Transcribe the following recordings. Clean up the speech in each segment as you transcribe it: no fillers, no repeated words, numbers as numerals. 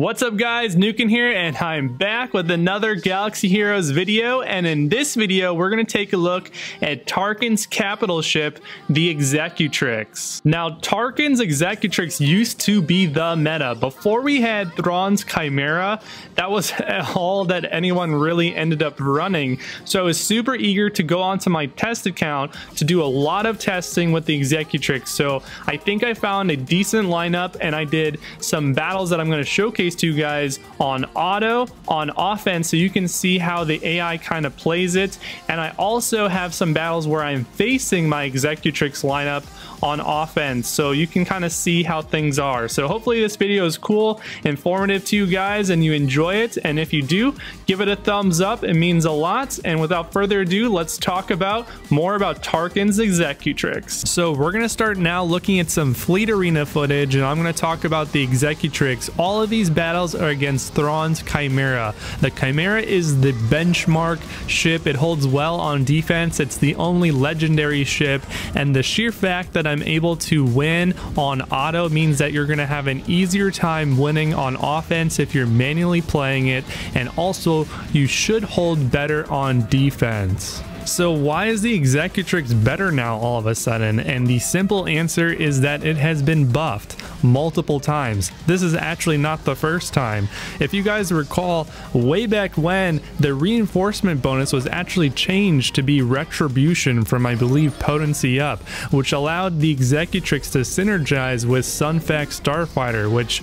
What's up guys, Nukin here, and I'm back with another Galaxy Heroes video, and in this video we're going to take a look at Tarkin's capital ship, the Executrix. Now Tarkin's Executrix used to be the meta. Before we had Thrawn's Chimera, that was all that anyone really ended up running, so I was super eager to go onto my test account to do a lot of testing with the Executrix. So I think I found a decent lineup, and I did some battles that I'm going to showcase to you guys on auto, on offense, so you can see how the AI kind of plays it. And I also have some battles where I'm facing my Executrix lineup on offense, so you can kind of see how things are. So hopefully this video is cool, informative to you guys, and you enjoy it. And if you do, give it a thumbs up, it means a lot. And without further ado, let's talk about more about Tarkin's Executrix. So we're gonna start now looking at some fleet arena footage, and I'm gonna talk about the Executrix. All of these battles are against Thrawn's Chimera. The Chimera is the benchmark ship. It holds well on defense. It's the only legendary ship, and the sheer fact that I'm able to win on auto means that you're going to have an easier time winning on offense if you're manually playing it, and also you should hold better on defense. So why is the Executrix better now all of a sudden? And the simple answer is that it has been buffed multiple times. This is actually not the first time. If you guys recall, way back when, the reinforcement bonus was actually changed to be retribution from, I believe, potency up, which allowed the Executrix to synergize with Sunfac Starfighter, which,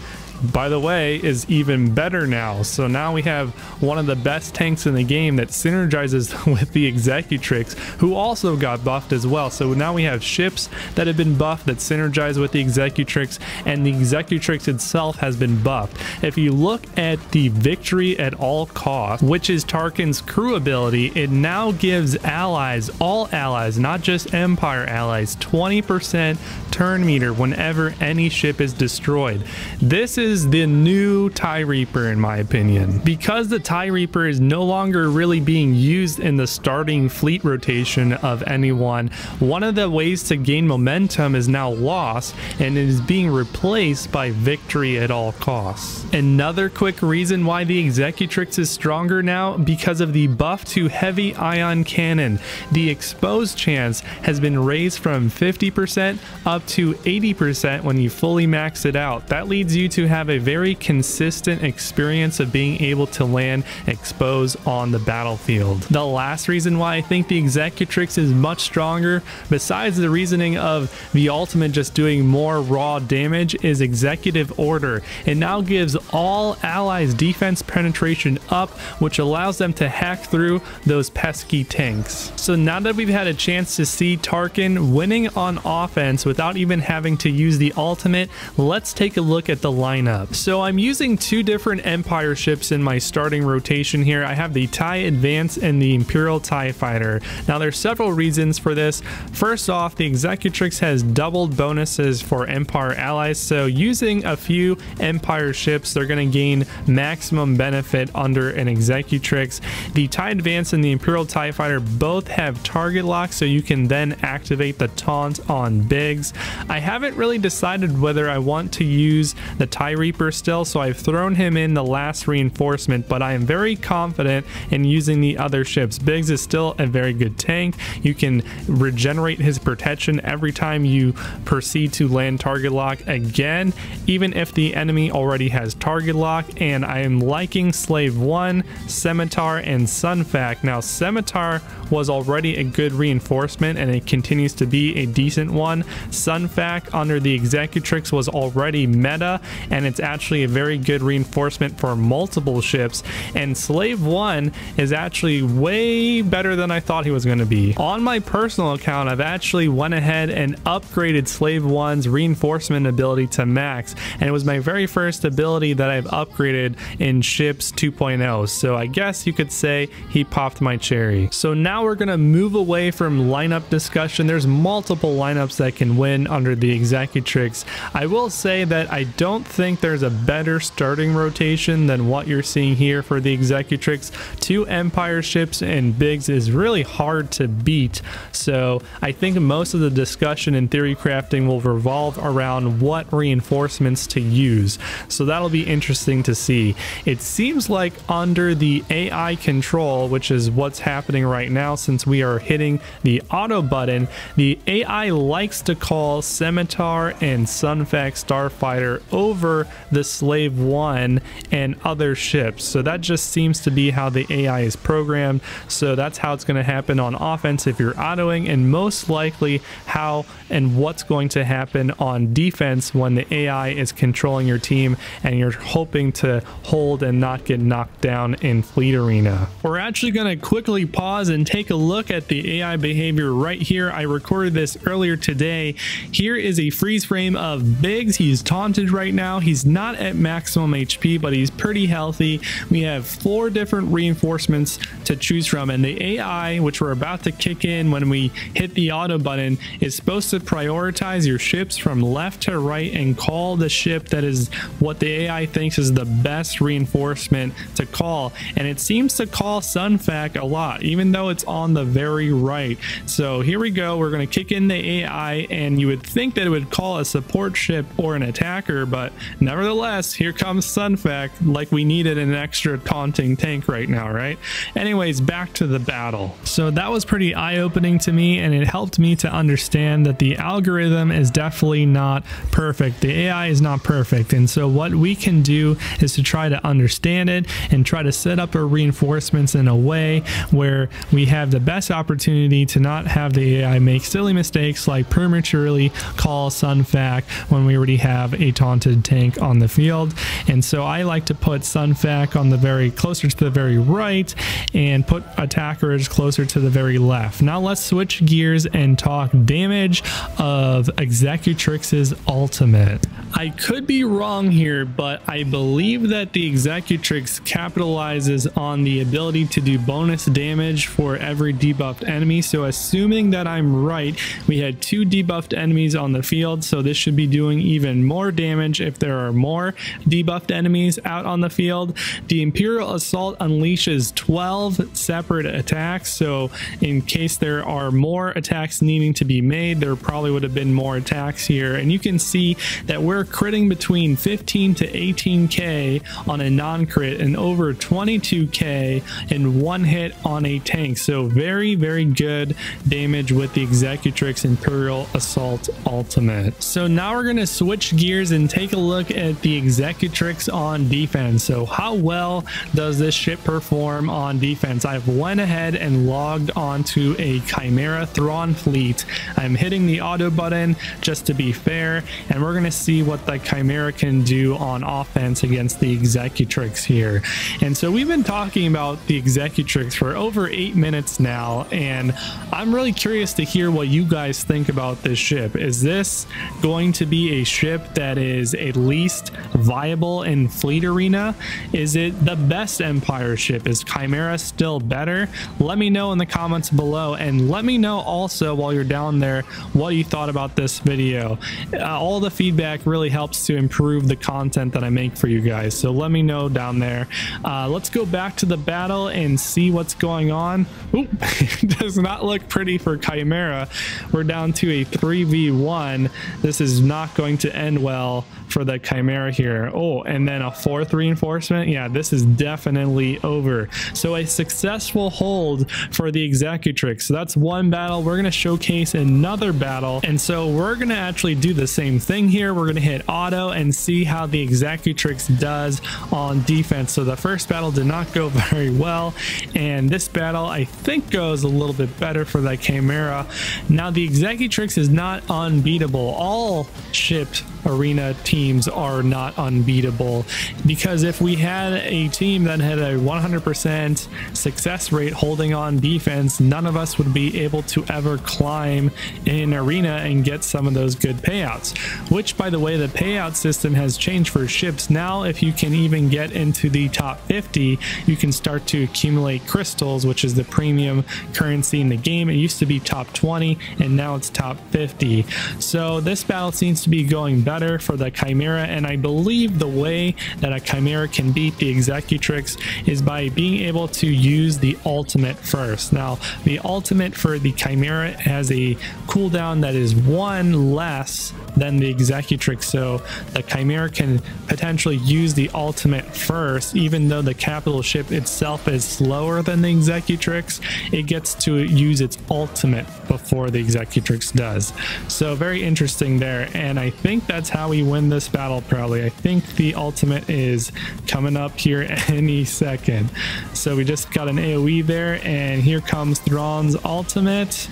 by the way, is even better now. So now we have one of the best tanks in the game that synergizes with the Executrix, who also got buffed as well. So now we have ships that have been buffed that synergize with the Executrix, and the Executrix itself has been buffed. If you look at the victory at all costs, which is Tarkin's crew ability, it now gives allies, all allies, not just Empire allies, 20% turn meter whenever any ship is destroyed. This is the new TIE Reaper in my opinion. Because the TIE Reaper is no longer really being used in the starting fleet rotation of anyone, one of the ways to gain momentum is now lost, and it is being replaced by victory at all costs. Another quick reason why the Executrix is stronger now, because of the buff to heavy ion cannon. The exposed chance has been raised from 50% up to 80% when you fully max it out. That leads you to have a very consistent experience of being able to land exposed on the battlefield. The last reason why I think the Executrix is much stronger, besides the reasoning of the ultimate just doing more raw damage, is executive order. It now gives all allies defense penetration up, which allows them to hack through those pesky tanks. So now that we've had a chance to see Tarkin winning on offense without even having to use the ultimate, let's take a look at the lineup. So I'm using two different Empire ships in my starting rotation here. I have the TIE Advance and the Imperial TIE Fighter. Now there's several reasons for this. First off, the Executrix has doubled bonuses for Empire allies, so using a few Empire ships, they're going to gain maximum benefit under an Executrix. The TIE Advance and the Imperial TIE Fighter both have target lock, so you can then activate the taunt on Biggs. I haven't really decided whether I want to use the TIE Reaper still, so I've thrown him in the last reinforcement, but I am very confident in using the other ships. Biggs is still a very good tank. You can regenerate his protection every time you proceed to land target lock again, even if the enemy already has target lock. And I am liking Slave 1, Scimitar, and Sunfac. Now Scimitar was already a good reinforcement, and it continues to be a decent one. Sunfac under the Executrix was already meta, and it's actually a very good reinforcement for multiple ships. And Slave 1 is actually way better than I thought he was going to be. On my personal account, I've actually went ahead and upgraded Slave 1's reinforcement ability to max, and it was my very first ability that I've upgraded in ships 2.0, so I guess you could say he popped my cherry. So now we're going to move away from lineup discussion. There's multiple lineups that can win under the Executrix. I will say that I don't think think there's a better starting rotation than what you're seeing here for the Executrix. 2 Empire ships and Biggs is really hard to beat, so I think most of the discussion in theory crafting will revolve around what reinforcements to use, so that'll be interesting to see. It seems like under the AI control, which is what's happening right now since we are hitting the auto button, the AI likes to call Scimitar and Sunfac Starfighter over the Slave 1 and other ships, so that just seems to be how the AI is programmed. So that's how it's going to happen on offense if you're autoing, and most likely how and what's going to happen on defense when the AI is controlling your team and you're hoping to hold and not get knocked down in Fleet Arena. We're actually going to quickly pause and take a look at the AI behavior right here. I recorded this earlier today. Here is a freeze frame of Biggs. He's taunted right now. He's not at maximum HP, but he's pretty healthy. We have 4 different reinforcements to choose from, and the AI, which we're about to kick in when we hit the auto button, is supposed to prioritize your ships from left to right and call the ship that is what the AI thinks is the best reinforcement to call, and it seems to call Sunfac a lot, even though it's on the very right. So here we go. We're going to kick in the AI, and you would think that it would call a support ship or an attacker, but nevertheless, here comes Sunfac, like we needed an extra taunting tank right now, right? Anyways, back to the battle. So that was pretty eye-opening to me, and it helped me to understand that the algorithm is definitely not perfect. The AI is not perfect, and so what we can do is to try to understand it and try to set up our reinforcements in a way where we have the best opportunity to not have the AI make silly mistakes like prematurely call Sunfac when we already have a taunted tank on the field. And so I like to put Sunfac on the very closer to the very right and put attackers closer to the very left. Now let's switch gears and talk damage of Executrix's ultimate. I could be wrong here, but I believe that the Executrix capitalizes on the ability to do bonus damage for every debuffed enemy. So assuming that I'm right, we had 2 debuffed enemies on the field, so this should be doing even more damage if there are more debuffed enemies out on the field. The Imperial Assault unleashes 12 separate attacks, so in case there are more attacks needing to be made, there probably would have been more attacks here, and you can see that we're critting between 15 to 18k on a non-crit and over 22k in one hit on a tank. So very, very good damage with the Executrix Imperial Assault ultimate. So now we're going to switch gears and take a look at the Executrix on defense. So how well does this ship perform on defense? I've went ahead and logged onto a Chimera Thrawn fleet. I'm hitting the auto button just to be fair, and we're going to see what the Chimera can do on offense against the Executrix here. And so we've been talking about the Executrix for over 8 minutes now, and I'm really curious to hear what you guys think about this ship. Is this going to be a ship that is at least viable in Fleet Arena? Is it the best Empire ship? Is Chimera still better? Let me know in the comments below, and let me know also while you're down there what you thought about this video. All the feedback really helps to improve the content that I make for you guys, so let me know down there. Let's go back to the battle and see what's going on. Oop, it does not look pretty for Chimera. We're down to a 3v1. This is not going to end well for the Chimera here. Oh, and then a 4th reinforcement. Yeah, this is definitely over. So a successful hold for the Executrix. So that's one battle. We're going to showcase another battle, and so we're going to actually do the same thing here. We're going to hit auto and see how the Executrix does on defense. So the first battle did not go very well, and this battle I think goes a little bit better for the Chimera. Now the Executrix is not unbeatable. All shipped arena teams are not unbeatable, because if we had a team that had a 100% success rate holding on defense, none of us would be able to ever climb in arena and get some of those good payouts, which by the way, the payout system has changed for ships. Now if you can even get into the top 50, you can start to accumulate crystals, which is the premium currency in the game. It used to be top 20 and now it's top 50. So this battle seems to be going better for the Chimera, and I believe the way that a Chimera can beat the Executrix is by being able to use the ultimate first. Now, the ultimate for the Chimera has a cooldown that is 1 less than the Executrix, so the Chimera can potentially use the ultimate first. Even though the capital ship itself is slower than the Executrix, it gets to use its ultimate before the Executrix does. So very interesting there, and I think that's how we win this battle probably. I think the ultimate is coming up here any second. So we just got an AoE there, and here comes Thrawn's ultimate.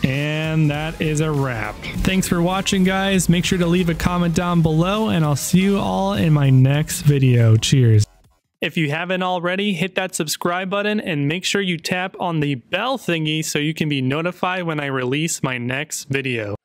And that is a wrap. Thanks for watching, guys. Make sure to leave a comment down below, and I'll see you all in my next video. Cheers. If you haven't already, hit that subscribe button and make sure you tap on the bell thingy so you can be notified when I release my next video.